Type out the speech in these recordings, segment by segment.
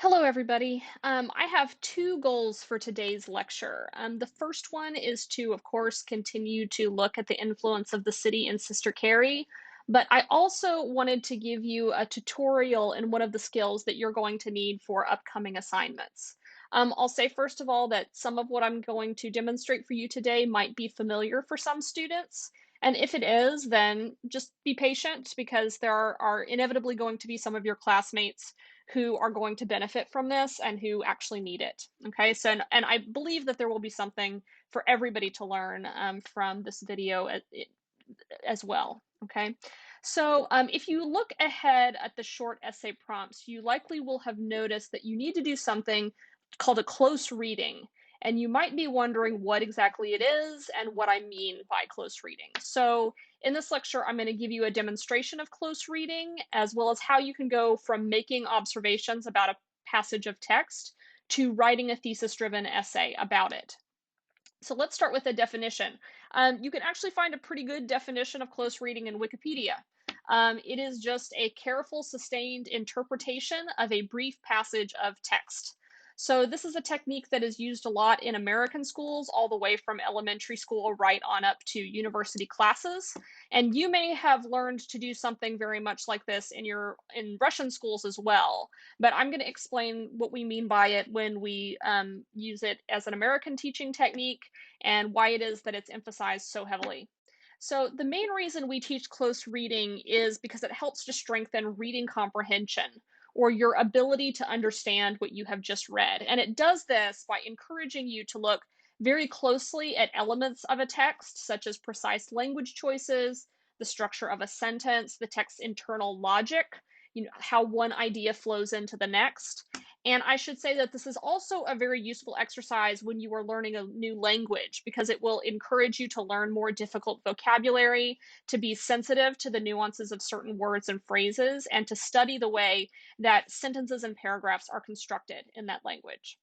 Hello, everybody. I have two goals for today's lecture. The first one is to, of course, continue to look at the influence of the city in Sister Carrie, but I also wanted to give you a tutorial in one of the skills that you're going to need for upcoming assignments. I'll say, first of all, that some of what I'm going to demonstrate for you today might be familiar for some students. And if it is, then just be patient because there are inevitably going to be some of your classmates who are going to benefit from this and who actually need it. Okay, so and I believe that there will be something for everybody to learn from this video as well. Okay, so if you look ahead at the short essay prompts, you likely will have noticed that you need to do something called a close reading. And you might be wondering what exactly it is and what I mean by close reading. So, in this lecture, I'm going to give you a demonstration of close reading, as well as how you can go from making observations about a passage of text to writing a thesis-driven essay about it. So let's start with a definition. You can actually find a pretty good definition of close reading in Wikipedia. It is just a careful, sustained interpretation of a brief passage of text. So this is a technique that is used a lot in American schools, all the way from elementary school right on up to university classes. And you may have learned to do something very much like this in Russian schools as well. But I'm going to explain what we mean by it when we use it as an American teaching technique and why it is that it's emphasized so heavily. So, the main reason we teach close reading is because it helps to strengthen reading comprehension or your ability to understand what you have just read. And it does this by encouraging you to look very closely at elements of a text, such as precise language choices, the structure of a sentence, the text's internal logic, how one idea flows into the next. And I should say that this is also a very useful exercise when you are learning a new language because it will encourage you to learn more difficult vocabulary, to be sensitive to the nuances of certain words and phrases, and to study the way that sentences and paragraphs are constructed in that language.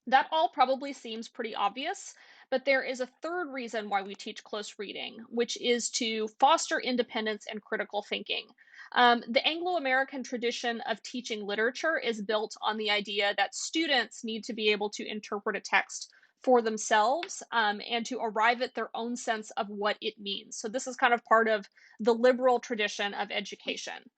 That all probably seems pretty obvious, but there is a third reason why we teach close reading, which is to foster independence and critical thinking. The Anglo American tradition of teaching literature is built on the idea that students need to be able to interpret a text for themselves and to arrive at their own sense of what it means. So, this is kind of part of the liberal tradition of education.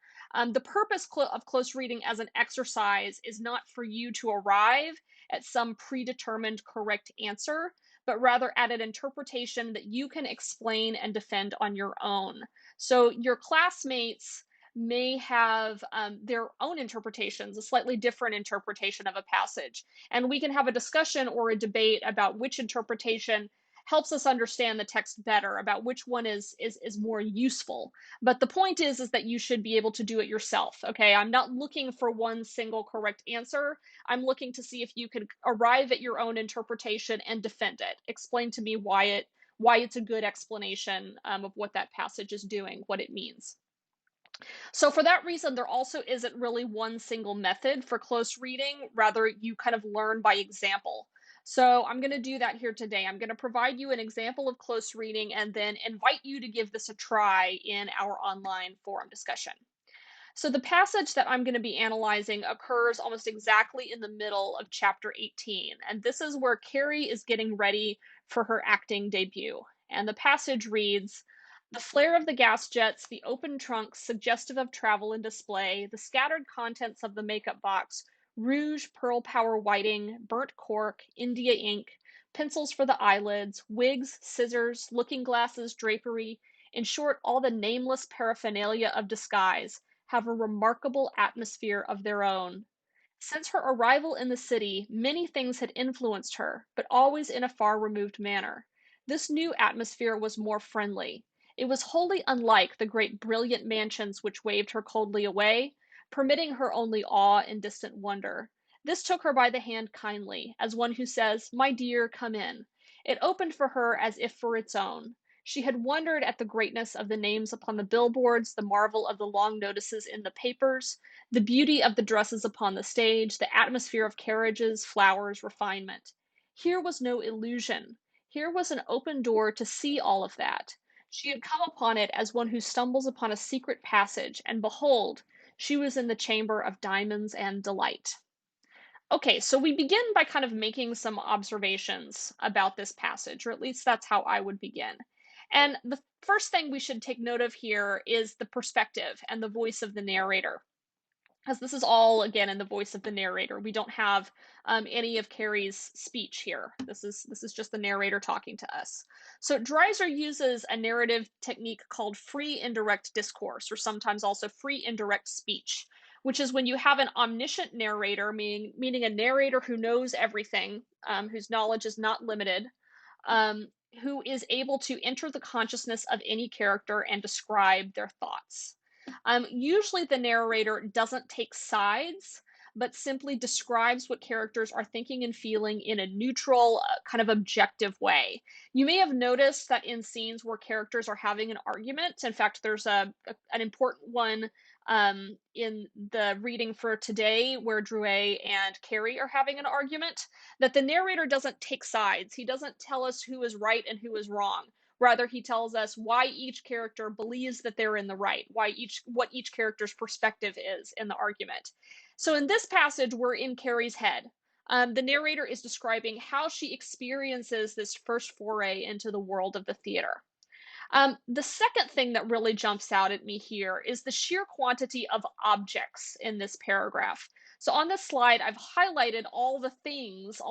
The purpose of close reading as an exercise is not for you to arrive at some predetermined correct answer, but rather at an interpretation that you can explain and defend on your own. So your classmates may have their own interpretations, a slightly different interpretation of a passage. And we can have a discussion or a debate about which interpretation helps us understand the text better, about which one is more useful. But the point is that you should be able to do it yourself. Okay, I'm not looking for one single correct answer. I'm looking to see if you can arrive at your own interpretation and defend it. Explain to me why it's a good explanation of what that passage is doing, what it means. So for that reason, there also isn't really one single method for close reading. Rather, you kind of learn by example. So I'm going to do that here today. I'm going to provide you an example of close reading and then invite you to give this a try in our online forum discussion. So the passage that I'm going to be analyzing occurs almost exactly in the middle of chapter 18. And this is where Carrie is getting ready for her acting debut. And the passage reads, "The flare of the gas jets, the open trunks suggestive of travel and display, the scattered contents of the makeup box, rouge, pearl power whiting, burnt cork, India ink, pencils for the eyelids, wigs, scissors, looking glasses, drapery, in short, all the nameless paraphernalia of disguise, have a remarkable atmosphere of their own. Since her arrival in the city, many things had influenced her, but always in a far removed manner. This new atmosphere was more friendly. It was wholly unlike the great brilliant mansions which waved her coldly away, permitting her only awe and distant wonder. This took her by the hand kindly, as one who says, 'My dear, come in.' It opened for her as if for its own. She had wondered at the greatness of the names upon the billboards, the marvel of the long notices in the papers, the beauty of the dresses upon the stage, the atmosphere of carriages, flowers, refinement. Here was no illusion. Here was an open door to see all of that. She had come upon it as one who stumbles upon a secret passage, and behold, she was in the chamber of diamonds and delight." Okay, so we begin by kind of making some observations about this passage, or at least that's how I would begin. And the first thing we should take note of here is the perspective and the voice of the narrator, as this is all again in the voice of the narrator. We don't have any of Carrie's speech here. This is just the narrator talking to us. So Dreiser uses a narrative technique called free indirect discourse, or sometimes also free indirect speech, which is when you have an omniscient narrator, meaning a narrator who knows everything, whose knowledge is not limited, um, who is able to enter the consciousness of any character and describe their thoughts. Usually, the narrator doesn't take sides, but simply describes what characters are thinking and feeling in a neutral, kind of objective way. You may have noticed that in scenes where characters are having an argument, in fact, there's an important one in the reading for today where Drouet and Carrie are having an argument, that the narrator doesn't take sides. He doesn't tell us who is right and who is wrong. Rather, he tells us why each character believes that they're in the right, what each character's perspective is in the argument. So in this passage, we're in Carrie's head. The narrator is describing how she experiences this first foray into the world of the theater. The second thing that really jumps out at me here is the sheer quantity of objects in this paragraph. So on this slide, I've highlighted all the things,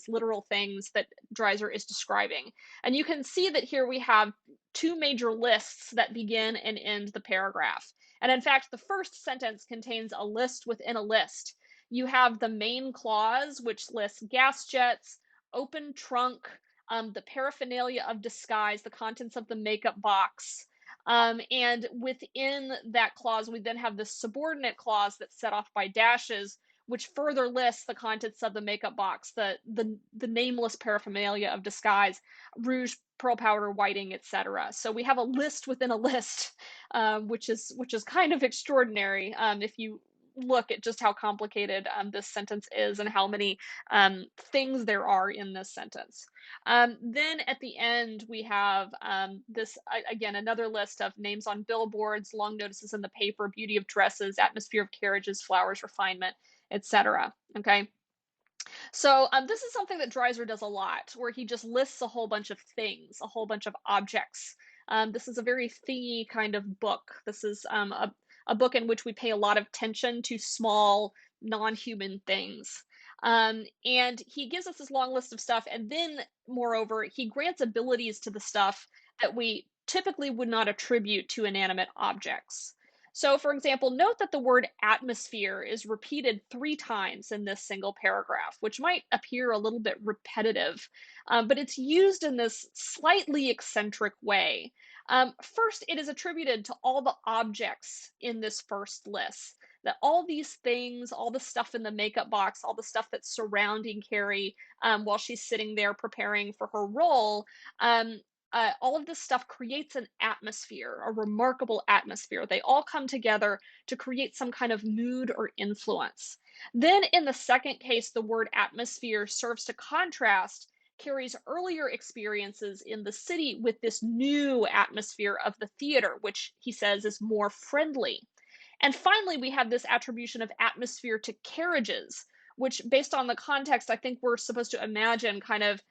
literal things that Dreiser is describing. And you can see that here we have two major lists that begin and end the paragraph. And in fact, the first sentence contains a list within a list. You have the main clause, which lists gas jets, open trunk, the paraphernalia of disguise, the contents of the makeup box. And within that clause, we then have the subordinate clause that's set off by dashes, which further lists the contents of the makeup box, the nameless paraphernalia of disguise, rouge, pearl powder, whiting, etc. So we have a list within a list, which is kind of extraordinary if you look at just how complicated this sentence is and how many things there are in this sentence. Then at the end, we have again, another list of names on billboards, long notices in the paper, beauty of dresses, atmosphere of carriages, flowers, refinement, etc. Okay. So this is something that Dreiser does a lot, where he just lists a whole bunch of things, a whole bunch of objects. This is a very thingy kind of book. This is a book in which we pay a lot of attention to small, non-human things. And he gives us this long list of stuff, and then, moreover, he grants abilities to the stuff that we typically would not attribute to inanimate objects. So, for example, note that the word atmosphere is repeated 3 times in this single paragraph, which might appear a little bit repetitive, but it's used in this slightly eccentric way. First, it is attributed to all the objects in this first list. That all these things, all the stuff in the makeup box, all the stuff that's surrounding Carrie while she's sitting there preparing for her role, um, all of this stuff creates an atmosphere, a remarkable atmosphere. They all come together to create some kind of mood or influence. Then, in the second case, the word atmosphere serves to contrast Carrie's earlier experiences in the city with this new atmosphere of the theater, which he says is more friendly. And finally, we have this attribution of atmosphere to carriages, which, based on the context, I think we're supposed to imagine kind of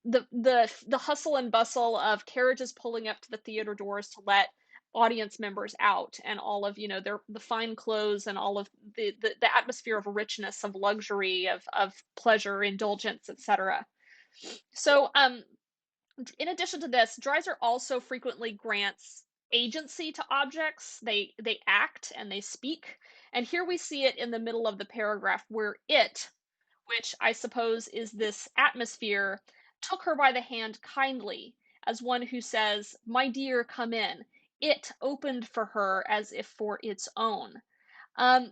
the hustle and bustle of carriages pulling up to the theater doors to let audience members out, and all of the fine clothes and all of the atmosphere of richness, of luxury, of pleasure, indulgence, etc. So in addition to this, Dreiser also frequently grants agency to objects. They act and they speak, and here we see it in the middle of the paragraph where it, which I suppose is this atmosphere, took her by the hand kindly, as one who says, "My dear, come in." It opened for her as if for its own.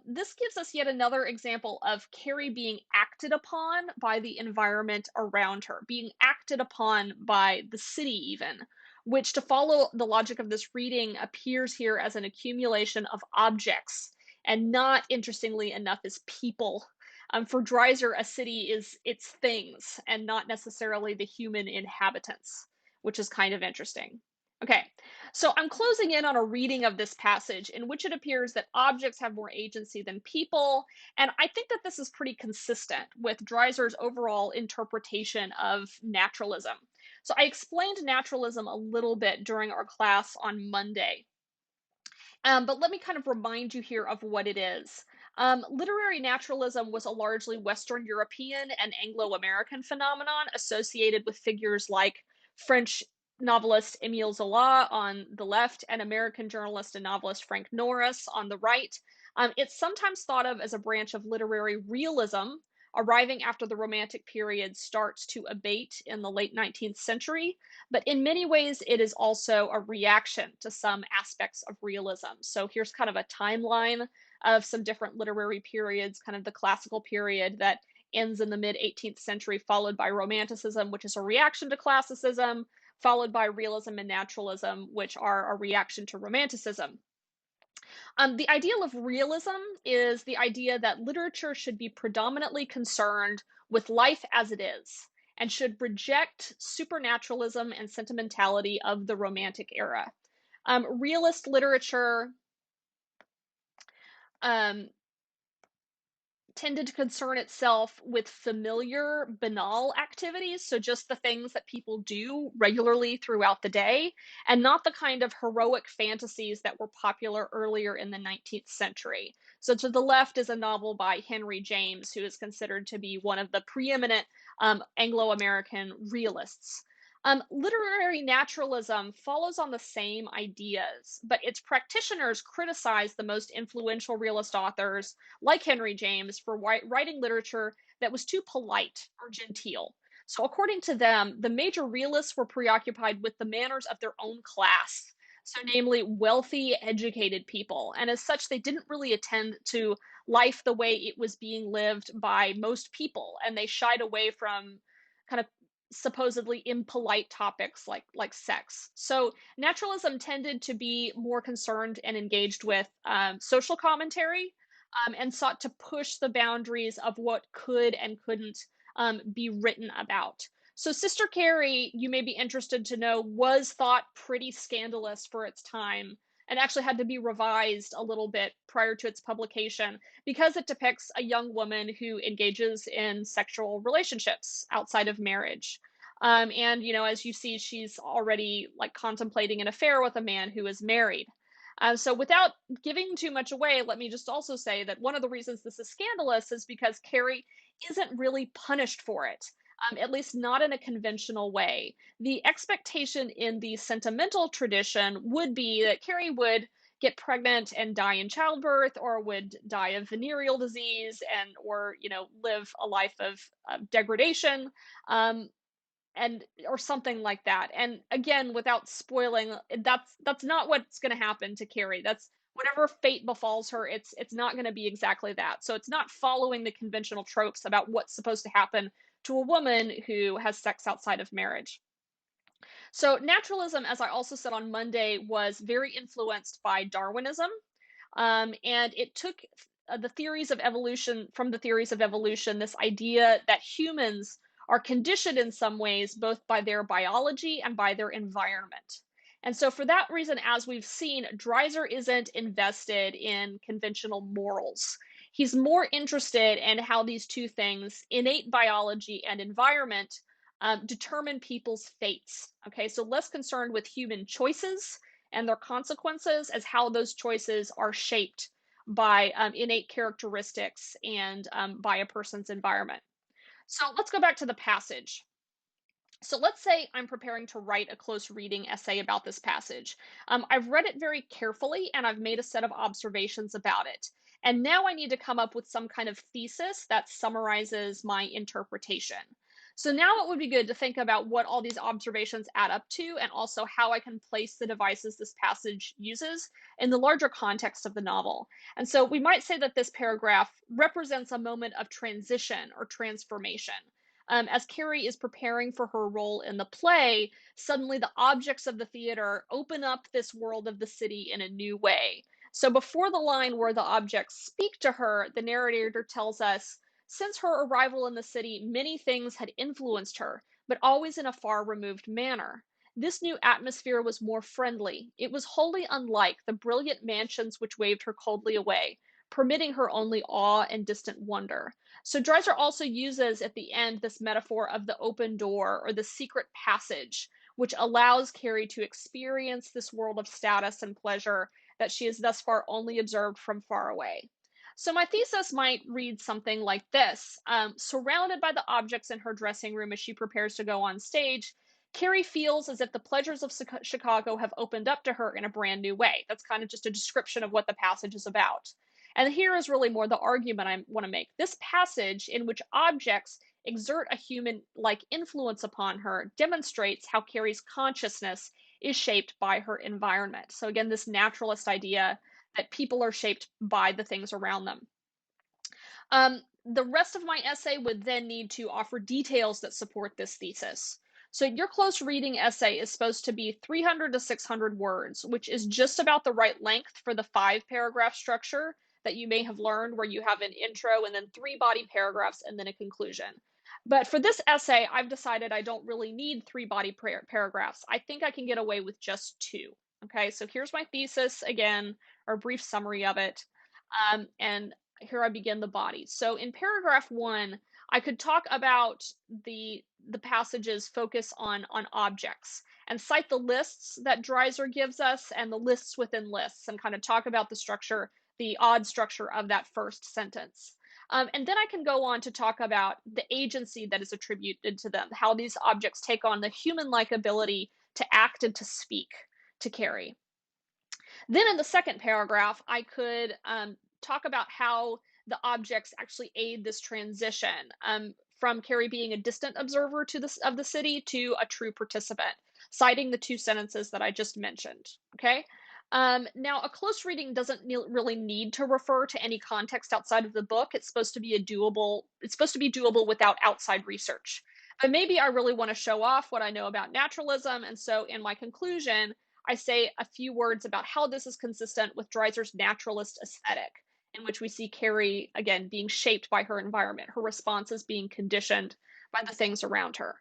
This gives us yet another example of Carrie being acted upon by the environment around her, being acted upon by the city, even, which, to follow the logic of this reading, appears here as an accumulation of objects and not, interestingly enough, as people. For Dreiser, a city is its things and not necessarily the human inhabitants, which is kind of interesting. Okay, so I'm closing in on a reading of this passage in which it appears that objects have more agency than people, and I think that this is pretty consistent with Dreiser's overall interpretation of naturalism. So I explained naturalism a little bit during our class on Monday. But let me kind of remind you here of what it is. Literary naturalism was a largely Western European and Anglo American phenomenon associated with figures like French novelist Émile Zola on the left and American journalist and novelist Frank Norris on the right. It's sometimes thought of as a branch of literary realism, arriving after the Romantic period starts to abate in the late 19th century, but in many ways, it is also a reaction to some aspects of realism. So here's kind of a timeline of some different literary periods, kind of the classical period that ends in the mid 18th century, followed by Romanticism, which is a reaction to classicism, followed by realism and naturalism, which are a reaction to Romanticism. The ideal of realism is the idea that literature should be predominantly concerned with life as it is and should reject supernaturalism and sentimentality of the Romantic era. Realist literature um, tended to concern itself with familiar, banal activities, so just the things that people do regularly throughout the day, and not the kind of heroic fantasies that were popular earlier in the 19th century. So, to the left is a novel by Henry James, who is considered to be one of the preeminent Anglo American realists. Literary naturalism follows on the same ideas, but its practitioners criticize the most influential realist authors like Henry James, for writing literature that was too polite or genteel. So, according to them, the major realists were preoccupied with the manners of their own class. So, namely, wealthy, educated people. And as such, they didn't really attend to life the way it was being lived by most people. And they shied away from kind of supposedly impolite topics like sex. So naturalism tended to be more concerned and engaged with social commentary, and sought to push the boundaries of what could and couldn't be written about. So, Sister Carrie, you may be interested to know, was thought pretty scandalous for its time and actually had to be revised a little bit prior to its publication because it depicts a young woman who engages in sexual relationships outside of marriage. And, as you see, she's already like contemplating an affair with a man who is married. So, without giving too much away, let me just also say that one of the reasons this is scandalous is because Carrie isn't really punished for it, at least not in a conventional way. The expectation in the sentimental tradition would be that Carrie would get pregnant and die in childbirth, or would die of venereal disease, and or live a life of degradation. Um, and or something like that. And again, without spoiling, that's not what's going to happen to Carrie. That's whatever fate befalls her. It's not going to be exactly that. So it's not following the conventional tropes about what's supposed to happen to a woman who has sex outside of marriage. So naturalism, as I also said on Monday, was very influenced by Darwinism, and it took the theories of evolution from the theories of evolution, this idea that humans are conditioned in some ways, both by their biology and by their environment. And so, for that reason, as we've seen, Dreiser isn't invested in conventional morals. He's more interested in how these two things, innate biology and environment, determine people's fates. Okay, so less concerned with human choices and their consequences as how those choices are shaped by innate characteristics and by a person's environment. So let's go back to the passage. So let's say I'm preparing to write a close reading essay about this passage. I've read it very carefully and I've made a set of observations about it. And now I need to come up with some kind of thesis that summarizes my interpretation. So now it would be good to think about what all these observations add up to and also how I can place the devices this passage uses in the larger context of the novel. And so we might say that this paragraph represents a moment of transition or transformation. As Carrie is preparing for her role in the play, suddenly the objects of the theater open up this world of the city in a new way. So before the line where the objects speak to her, the narrator tells us, since her arrival in the city, many things had influenced her, but always in a far removed manner. This new atmosphere was more friendly. It was wholly unlike the brilliant mansions which waved her coldly away, permitting her only awe and distant wonder. So Dreiser also uses at the end this metaphor of the open door or the secret passage, which allows Carrie to experience this world of status and pleasure that she has thus far only observed from far away. So my thesis might read something like this. Surrounded by the objects in her dressing room as she prepares to go on stage, Carrie feels as if the pleasures of Chicago have opened up to her in a brand new way. That's kind of just a description of what the passage is about. And here is really more the argument I want to make. This passage, in which objects exert a human like influence upon her, demonstrates how Carrie's consciousness is shaped by her environment. So, again, this naturalist idea that people are shaped by the things around them. The rest of my essay would then need to offer details that support this thesis. So, your close reading essay is supposed to be 300 to 600 words, which is just about the right length for the 5 paragraph structure that you may have learned, where you have an intro and then 3 body paragraphs and then a conclusion. But for this essay, I've decided I don't really need 3 body paragraphs. I think I can get away with just 2. Okay, so here's my thesis again, or a brief summary of it. And here I begin the body. So in paragraph 1, I could talk about the passage's focus on objects and cite the lists that Dreiser gives us and the lists within lists and kind of talk about the structure, the odd structure of that first sentence. And then I can go on to talk about the agency that is attributed to them, how these objects take on the human-like ability to act and to speak to Carrie. Then in the second paragraph, I could talk about how the objects actually aid this transition from Carrie being a distant observer of the city to a true participant, citing the 2 sentences that I just mentioned. Okay. Now, a close reading doesn't really need to refer to any context outside of the book. It's supposed to be doable without outside research. But maybe I really want to show off what I know about naturalism, and so in my conclusion, I say a few words about how this is consistent with Dreiser's naturalist aesthetic, in which we see Carrie, again, being shaped by her environment, her responses being conditioned by the things around her.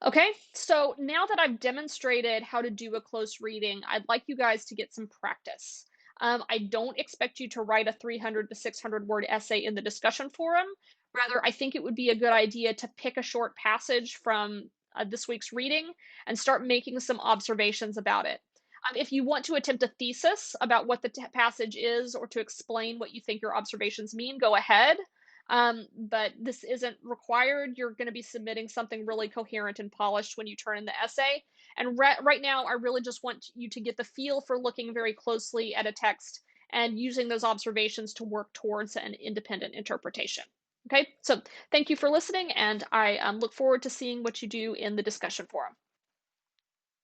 Okay, so now that I've demonstrated how to do a close reading, I'd like you guys to get some practice. I don't expect you to write a 300 to 600 word essay in the discussion forum. Rather, I think it would be a good idea to pick a short passage from this week's reading and start making some observations about it. If you want to attempt a thesis about what the passage is or to explain what you think your observations mean, go ahead. But this isn't required. You're going to be submitting something really coherent and polished when you turn in the essay. And right now, I really just want you to get the feel for looking very closely at a text and using those observations to work towards an independent interpretation. Okay, so thank you for listening, and I look forward to seeing what you do in the discussion forum.